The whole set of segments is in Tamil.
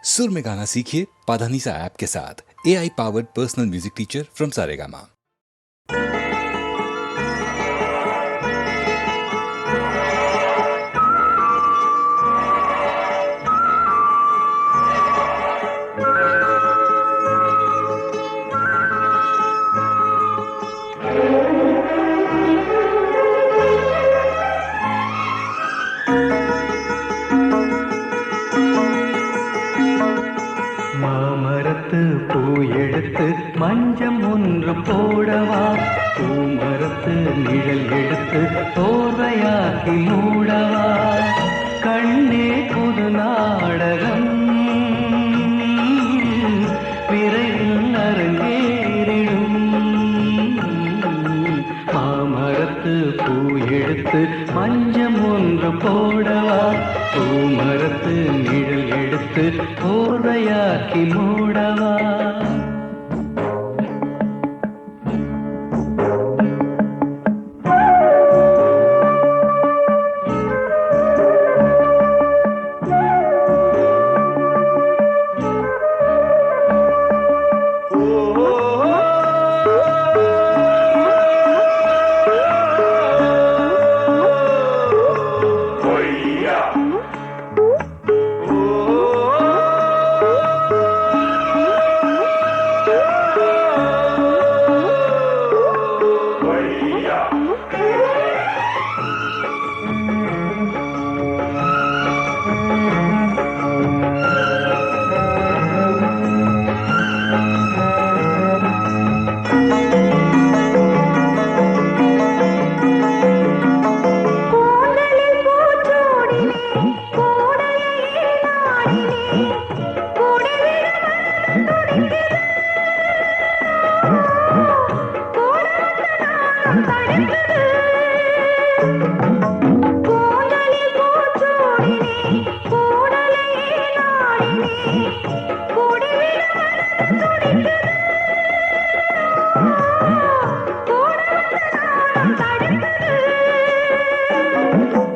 सुर में गाना सीखिए पाधानीसा ऐप के साथ। AI powered personal music teacher from Saregama. மாமரத்து பூ எடுத்து மஞ்சம் ஒன்று போடவா, பூமரத்து நிழல் எடுத்து தோர்வையாக்கி மூடவா, கண்ணே புது நாடகம் விரைவில் அரங்கேறிடும். மாமரத்து பூ எடுத்து மஞ்சம் ஒன்று போடவா, பூமரத்து நிழல் எடுத்து போர்வையாக்கி மூடவா.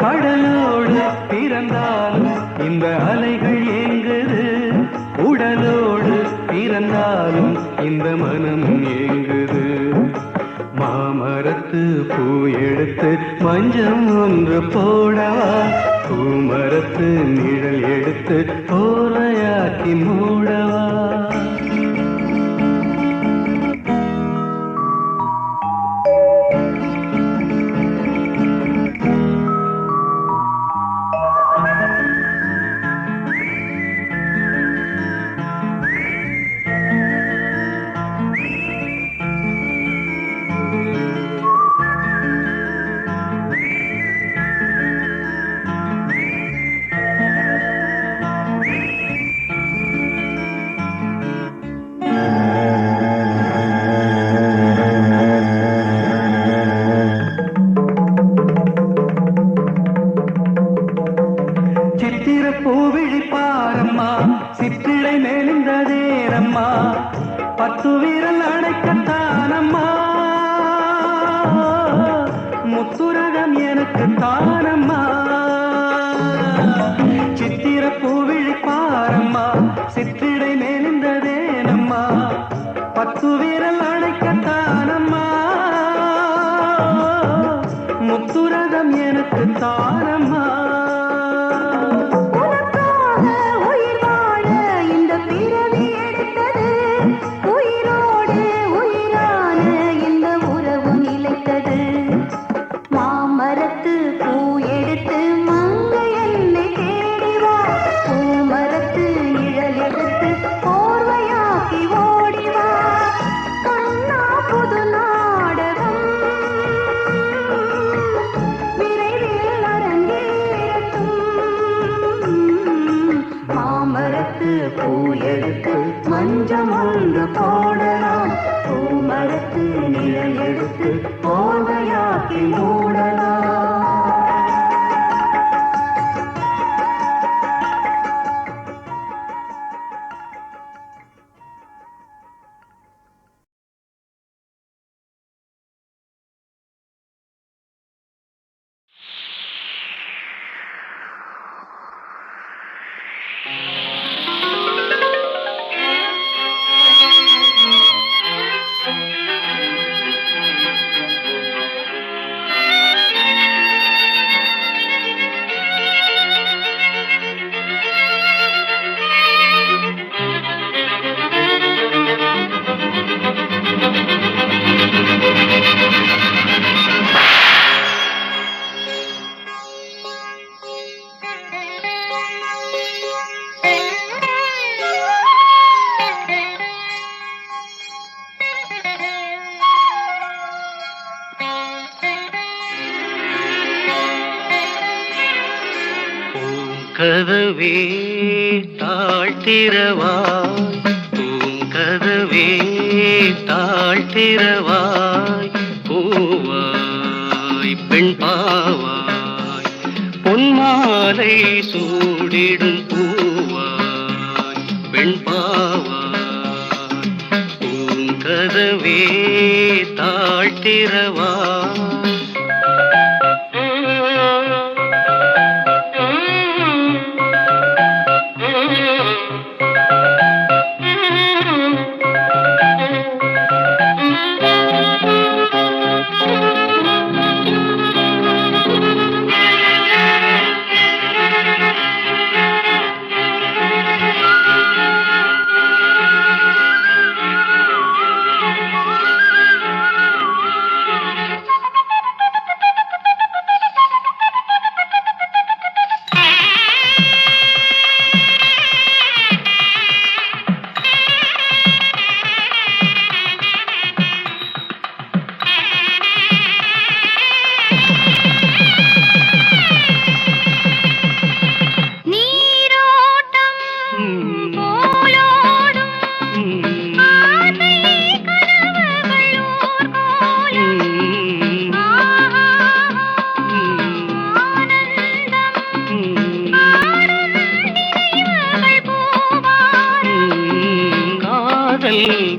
கடலோடு பிறந்தாலும் இந்த அலைகள் ஏங்குது, உடலோடு பிறந்தாலும் இந்த மனம் ஏங்குது. மாமரத்து பூ எடுத்து மஞ்சம் ஒன்று போடவா, பூமரத்து நிழல் எடுத்து போர்வையாக்கி மூடவா. சித்திர பூவிழி பாரம்மா, சிற்றிடை மேலிந்ததேரம்மா, பத்து வீரல் அடைக்கத்தானம்மா, முத்துரகம் எனக்கு தானம்மா. சித்திர பூவிழி பாரம்மா, சிற்றிடை மேலிந்ததேனம்மா, பத்து வீரல் அடைக்கத்தானம்மா, முத்துரகம் எனக்கு தானம்மா. பூ எடுத்து மஞ்சம் ஒன்று போடலாம், பூமரத்து நிழல் எடுத்து போர்வையாக்கி மூடலாம். பூங்கதவே தாழ்த்திரவாய், பூங்கதவே தாழ்த்திரவாய், பூவாய் பெண் பாவாய், பொன்மாலை சூடிடும் பூவாய் பெண் பாவாய், பூங்கதவே தாழ்த்திரவாய்.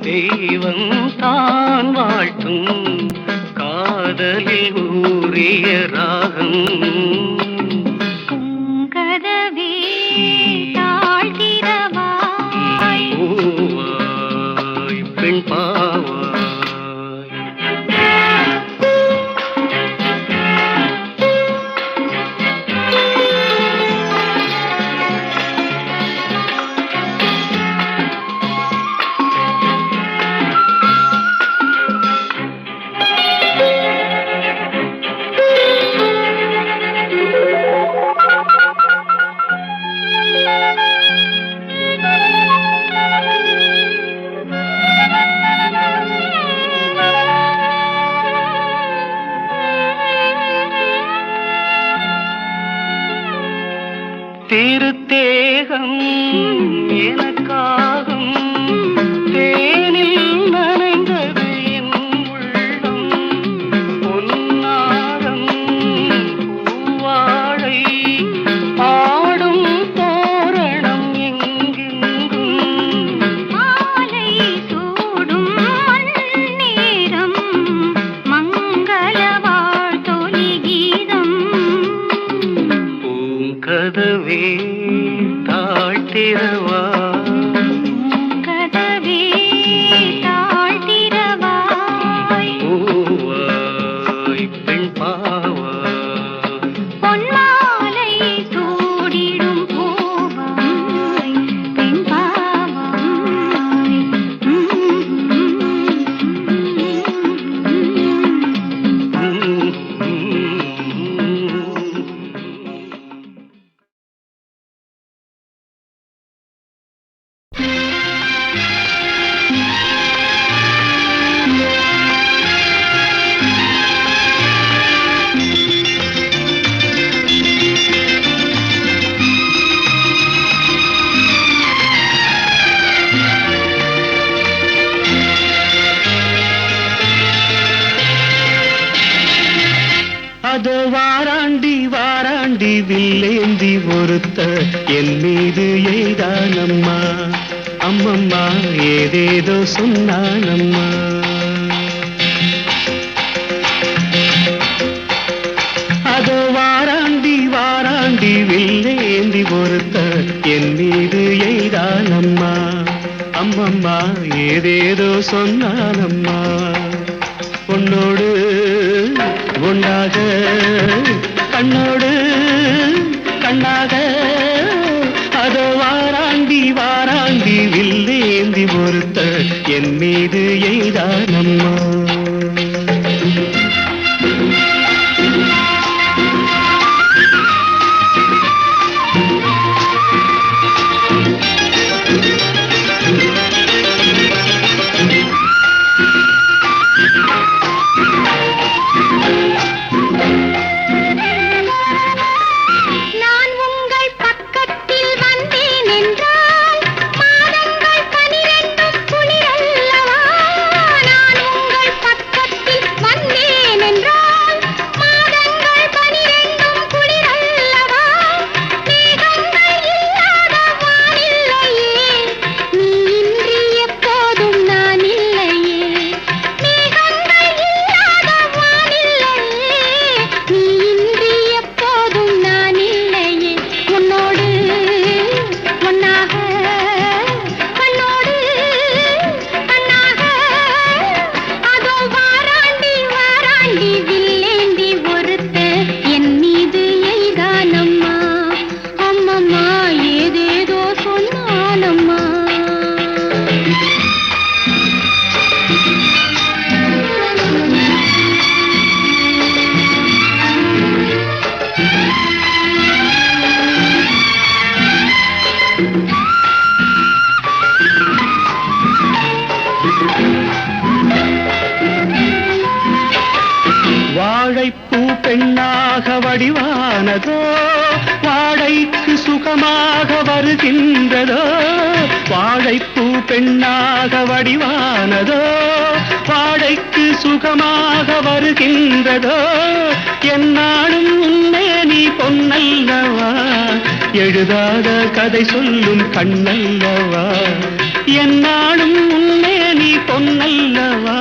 தெய்வம் தான் வாழ்த்தும் காதலில் ஊறிய ராகம், பூங்கதவே தாழ்த்திரவாய், பூவாய் பெண் பாவாய். திருத்தேகம் எனக்காகும், தேனில் நனைந்தது என் உள்ளம், பொன்னாரம் பூவாழை ஆடும் தோரணம் எங்கெங்கும், மாலை சூடும் மண்ணேரம் மங்கள வாழ்த்தொலி கீதம், பூங்கதவே தாழ்த்திரவாய், பூங்கதவே தாழ்த்திரவாய், பூவாய் பெண் பாவாய், பொன்மாலை சூடிடும் பூவாய் பெண் பாவாய். அது வாராண்டி வாராண்டி வில்லேந்தி ஒருத்த என் மீது எய்தானம்மா, அம்மம்மா ஏதேதோ சொன்னானம்மா. அது வாராண்டி வாராண்டி வில்லேந்தி ஒருத்த என் மீது எய்தானம்மா, அம்மம்மா ஏதேதோ சொன்னானம்மா. உன்னோடு உண்டாக கண்ணோடு கண்ணாக, அதோ வாராண்டி வாராண்டி வில்லேந்தி ஒருத்த என் மீது எய்தானம்மா. நான் உங்கள் பக்கத்து வடிவானதோ வாடைக்கு சுகமாக வருகின்றதோ வாழைப்பூ பெண்ணாக வடிவானதோ வாடைக்கு சுகமாக வருகின்றதோ என்னாலும் உன்னே நீ பொன்னல்லவா எழுதாத கதை சொல்லும் கண்ணல்லவா என்னாலும் உன்னே நீ பொன்னல்லவா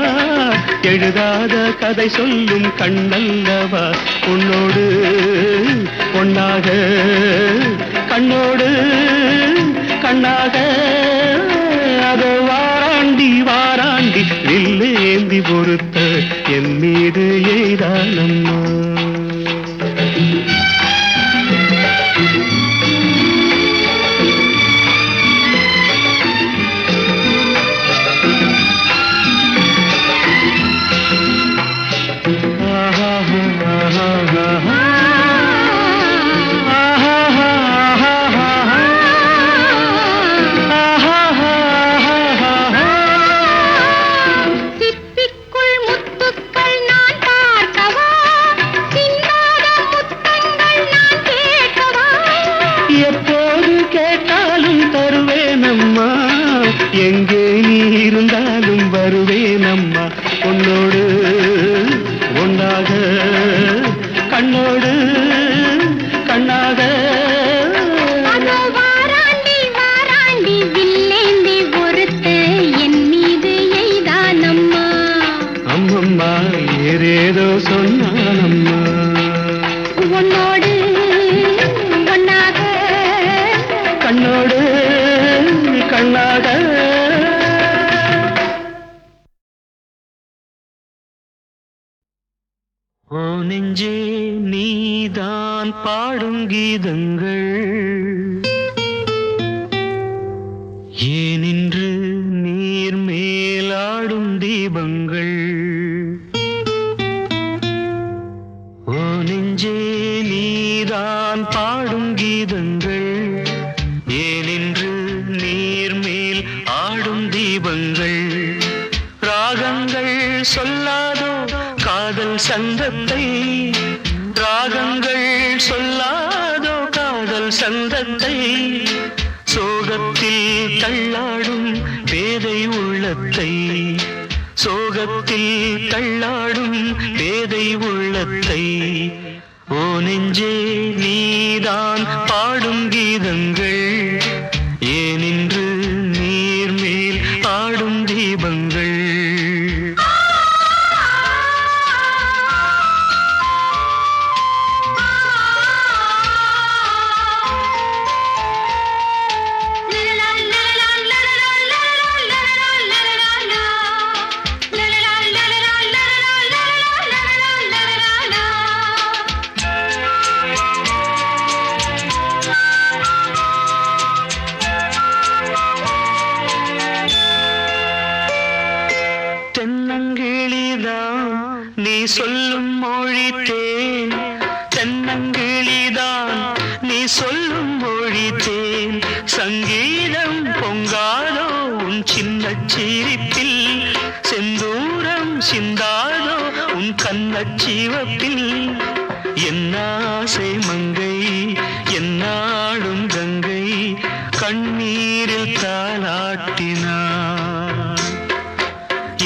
எழுதாத கதை சொல்லும் கண்ணல்லவா உன்னோடு பொன்னாக கண்ணோடு கண்ணாக அதோ வாராண்டி வாராண்டி வில்லேந்தி பொறுத்த என் மீது எய்தானம்மா எங்கே நீ இருந்தாலும் வருவேனம்மா உன்னோடு ஒன்றாக கண்ணோடு கண்ணாக வாராண்டி வாராண்டி வில்லேந்தி பொறுத்த என் மீது எய்தானம்மா அம்மம்மா ஏதேதோ சொன்னானம்மா உன்னோடு ஒன்னாக கண்ணோடு கண்ணாக ஓ நெஞ்சே நீதான் பாடும் கீதங்கள் ஏனின்று நீர் மேலாடும் தீபங்கள் ஓ நெஞ்சே நீதான் பாடும் கீதங்கள் ஏனின்று நீர் மேல் ஆடும் தீபங்கள் ராகங்கள் சொல்லாதோ காதல் சந்தத்தை ராகங்கள் சொல்லாதோ காதல் சந்தத்தை சோகத்தில் தள்ளாடும் பேதை உள்ளத்தை சோகத்தில் தள்ளாடும் பேதை உள்ளத்தை ஓ நெஞ்சே நீதான் பாடும் கீதங்கள் ஏனின்று நீர் மேல் ஆடும் தீபங்கள் நீ சொல்லும் மொழி தேன் தென்னங்கிளிதான் நீ சொல்லும் மொழி தேன் சங்கீதம் பொங்காதோ உன் சின்ன சிரிப்பில் செந்தூரம் சிந்தாதோ உன் கண்ணச் சிவப்பில் என்னாசை மங்கை என்னாடும் கங்கை கண்ணீரில் தாலாட்டினார்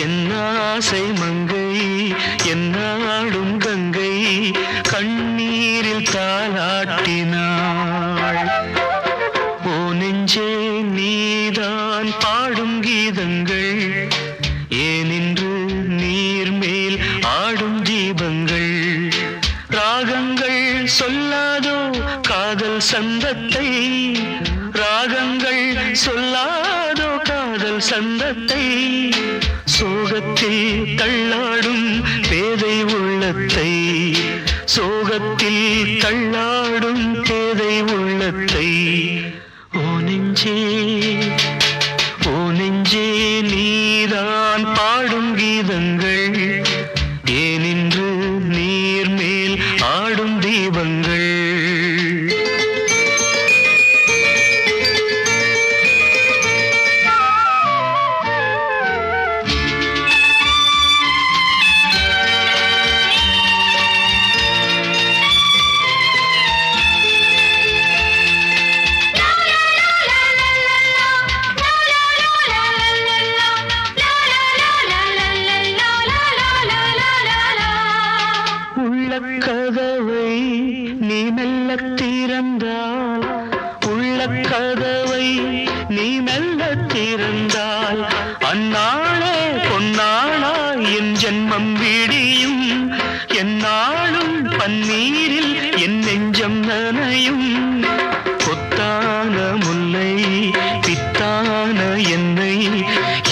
என்னாசை மங்கை என்னாடும் கங்கை கண்ணீரில் தாலாட்டினாள் ஓ நெஞ்சே நீதான் பாடும் கீதங்கள் ஏனின்று நீர் மேல் ஆடும் தீபங்கள் ராகங்கள் சொல்லாதோ காதல் சந்தத்தை ராகங்கள் சொல்லாதோ காதல் சந்தத்தை சோகத்தில் தள்ளாடும் பேதை உள்ளத்தை சோகத்தில் தள்ளாடும் பேதை உள்ளத்தை ஓ நெஞ்சே நீதான் பாடும் கீதங்கள் ஏனின்று நீர் மேல் ஆடும் தீபங்கள் நீ மெல்ல திறந்தால் அந்நாளே பொன்னாளா என் ஜென்மம் விடியும் என்னாலும் பன்னீரில் என் நெஞ்சம் நனையும் கொத்தான முல்லை பித்தான என்னை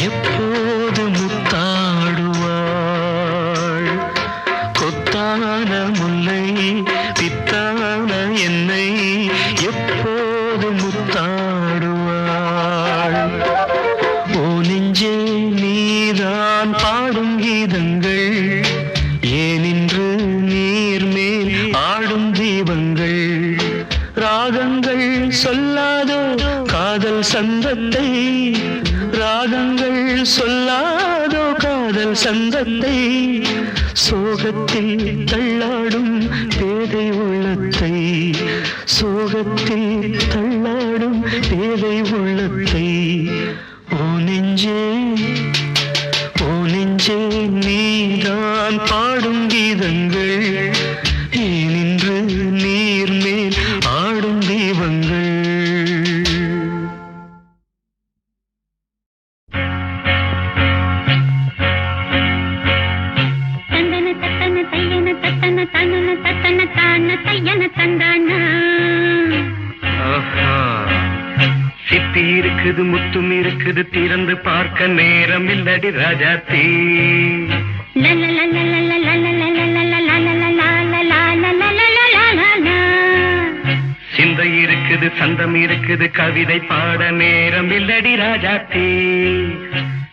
எப்போது முத்தாடுவாள் கொத்தான முல்லை பித்தான என்னை எப்போது முத்தாடுவாள் ஓ நெஞ்சே நீதான் பாடும் கீதங்கள் ஏனின்று நீர் மேல் ஆடும் தீபங்கள் ராகங்கள் சொல்லாதோ காதல் சந்தத்தை ராகங்கள் சொல்லாதோ காதல் சந்தத்தை சோகத்தில் தள்ளாடும் பேதை உள்ளத்தை சோகத்தில் தள்ளாடும் பேதை உள்ளத்தை ஓ நெஞ்சே நீதான் பாடும் கீதங்கள் ஏனின்று நீர் மேல் ஆடும் தீபங்கள் சித்தி இருக்குது முத்தும் இருக்குது திறந்து பார்க்க நேரம் இல்லடி ராஜாத்தி சிந்தை இருக்குது சந்தம் இருக்குது கவிதை பாட நேரம் இல்லடி ராஜாத்தி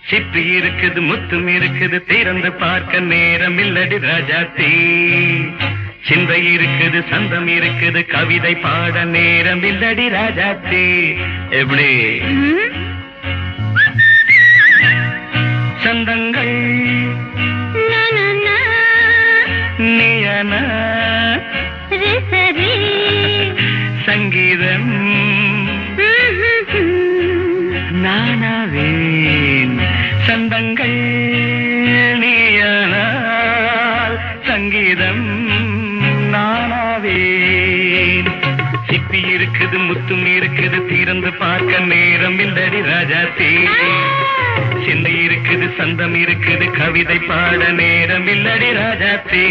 சிப்பி இருக்குது முத்தும் இருக்குது திறந்து பார்க்க நேரம் இல்லடி ராஜாத்தி சிந்தை இருக்குது சந்தம் இருக்குது கவிதை பாட நேரம் இல்லடி ராஜாத்தி எப்படி சந்தங்கள் நீயன சங்கீதம் நானாவேன் சந்தங்கள் நீயனால் சங்கீதம் நானாவேன் சிப்பி இருக்குது முத்தும் இருக்குது திறந்து பார்க்க நேரம் இல்லடி ராஜாத்தி சிந்தை இருக்குது சந்தம் இருக்குது கவிதை பாட நேரம் இல்லடி Rajathi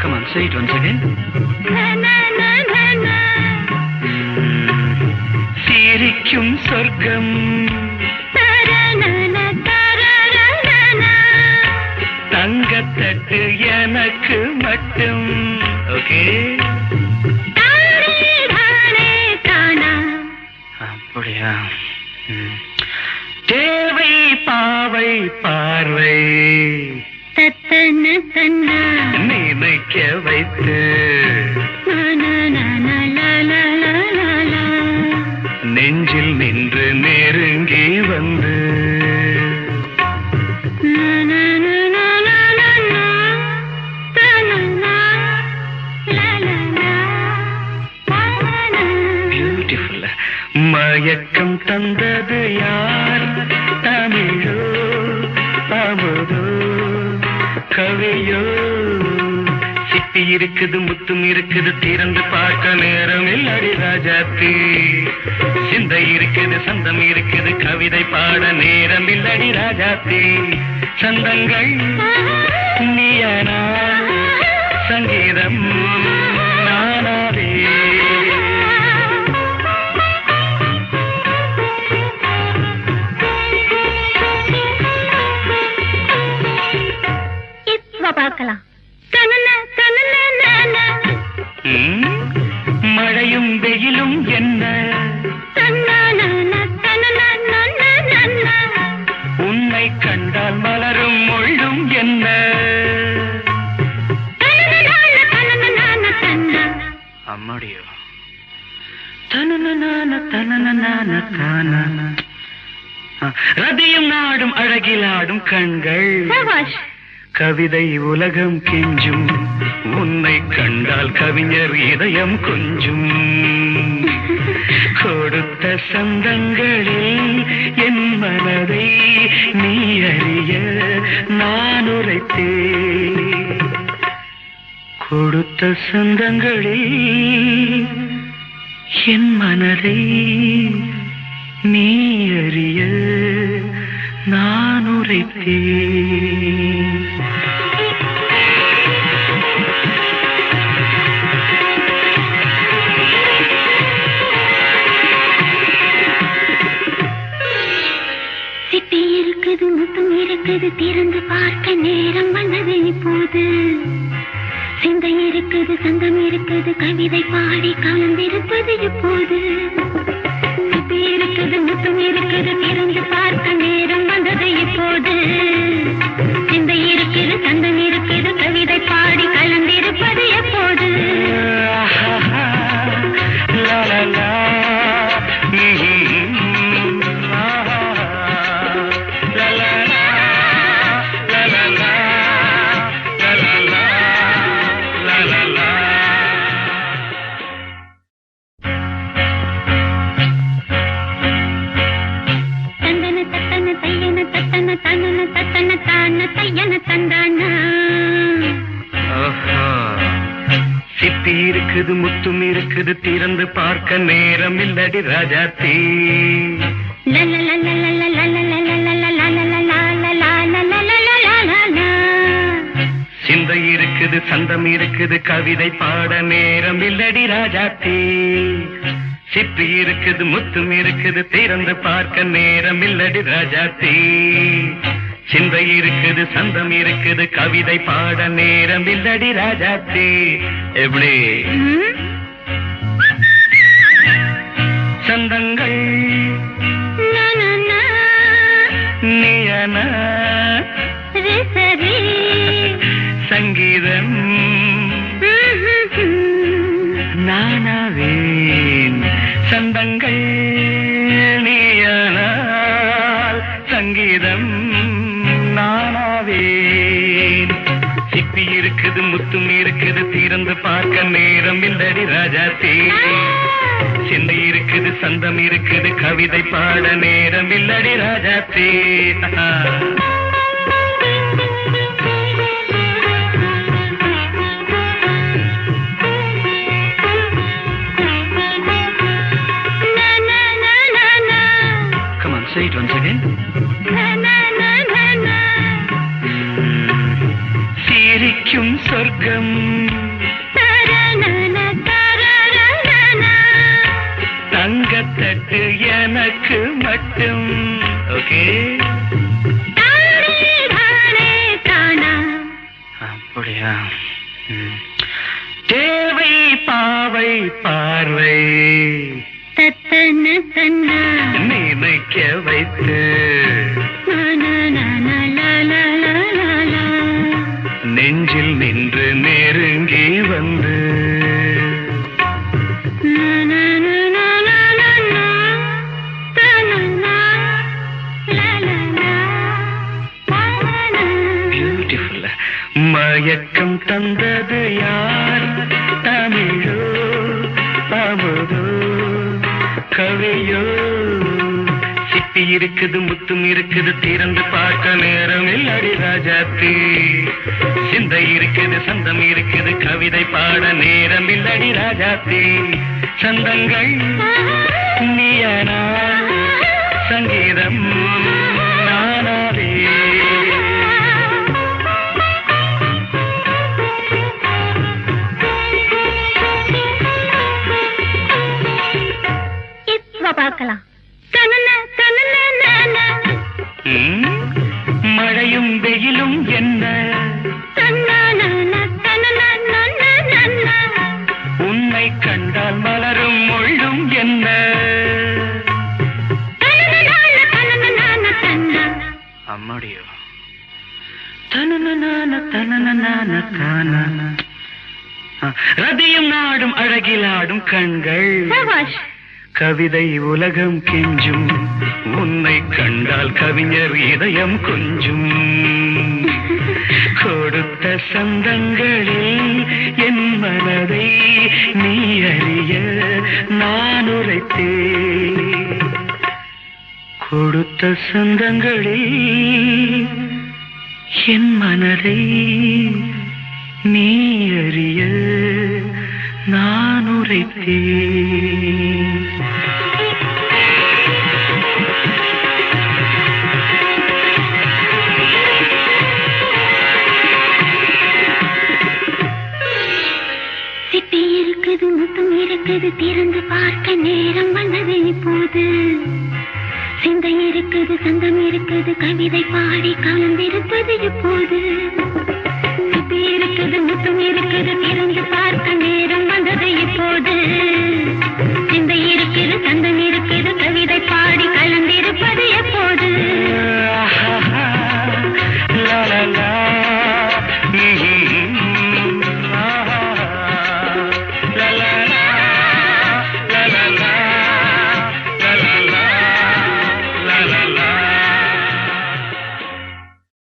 Come on, say it once again. சிரிக்கும் சொர்க்கம் தங்கத்தட்டு எனக்கு மட்டும் ஓகே அப்படியா தேவை பாவை பார்வை நினைக்க வைத்து நெஞ்சில் நின்று நெருங்கி வந்து பியூட்டிஃபுல் மயக்கம் தந்தது யார் தமிழோ அமுதோ கவியோ சிப்பி இருக்குது முத்தும் இருக்குது திறந்து பார்க்க நேரம் இல்லடி ராஜாத்தி சிந்தை இருக்குது சந்தம் இருக்குது கவிதை பாட நேரம் இல்லடி ராஜாத்தி சந்தங்கள் நீயனா சங்கீதம் நானாவே பார்க்கலாம் மழையும் வெயிலும் என்ன உன்னை கண்டால் மலரும் மொழியும் என்ன அம்மாடியோ ரதியும் நாடும் அழகிலாடும் கண்கள் கவிதை உலகம் கெஞ்சும் உன்னை கண்டால் கவிஞர் இதயம் கொஞ்சும் கொடுத்த சந்தங்களில் என் மனதை நீ அறிய நான் உரைத்தேன். கொடுத்த சந்தங்களில் என் மனதை நீ அறிய நான் உரைத்தேன். சிட்டி இருக்குது, முத்தம் இருக்குது, திறந்து பார்க்க நேரம் வந்தது இப்போது. சிந்தை இருக்குது, சங்கம் இருக்குது, கவிதை பாடி கலந்திருப்பது இப்போது. சிட்டி இருக்குது, முத்தம் இருக்குது, திறந்து பார்க்க நேரம் வந்தது இப்போது. சிந்தை இருக்குது, சங்கம் இருக்குது, கவிதை பாடி கலந்திருப்பது எப்போது. சித்தி இருக்குது, முத்தும் இருக்குது, திறந்து பார்க்க நேரம் இல்லடி ராஜாத்தி. சிந்தை இருக்குது, சந்தம் இருக்குது, கவிதை பாட நேரம் இல்லடி ராஜாத்தி. சிப்பி இருக்குது, முத்தும் இருக்குது, திறந்து பார்க்க நேரம் இல்லடி ராஜாத்தி. சிந்தை இருக்குது, சந்தம் இருக்குது, கவிதை பாட நேரம் இல்லடி ராஜாத்தி. எப்படி சந்தங்கள் நீயன சங்கீதம் நானாவேன். சந்தங்கள் நீயனால் சங்கீதம் நானாவேன். சிப்பி இருக்குது, முத்தும் இருக்குது, திறந்து பார்க்க நேரம் இல்லடி ராஜாத்தி. சிந்தை இருக்குது, சந்தம் இருக்குது, கவிதை பாட நேரம் இல்லடி Rajathi. Come on, say it once again. சிரிக்கும் சொர்க்கம் தங்கத்தட்டு எனக்கு மட்டும். ஓகே, அப்படியா? தேவை பாவை பார்வை நினைக்க வைத்து நெஞ்சில் நின்று நெருங்கி வந்து பியூட்டிஃபுல். மயக்கம் தந்தது யார்? தமிழோ அமுதோ கவியோ? சிப்பி இருக்குது, முத்தும் இருக்குது, திறந்து பார்க்க நேரம் இல்லடி ராஜாத்தி. சிந்தை இருக்குது, சந்தம் இருக்குது, கவிதை பாட நேரம் இல்லடி ராஜாத்தி. சந்தங்கள் நீயனா சங்கீதம் நானாவே. இப்ப பார்க்கலாம். மழையும் வெயிலும் என்ன, உன்னை கண்டால் மலரும் முள்ளும் என்ன. அம்மாடியோ ரதியும் நாடும் அழகிலாடும் கண்கள், கவிதை உலகம் கெஞ்சும். உன்னை கண்டால் கவிஞர் இதயம் கொஞ்சும். கொடுத்த சந்தங்களில் என் மனதை நீ அறிய நான் உரைத்தேன். கொடுத்த சந்தங்களில் என் மனதை நீ அறிய நான் உரைத்தேன். சிப்பி இருக்குது முத்தம் இருக்குது திறந்து பார்க்க நேரம் வந்தது இப்போது. சிந்தை இருக்குது சந்தம் இருக்குது கவிதை பாடி கலந்திருப்பது இப்போது. சிப்பி இருக்குது முத்தம் இருக்குது திறந்து பார்க்க நேரம் வந்தது இப்போது. சிந்தை இருக்குது சந்தம் இருக்குது கவிதை பாடி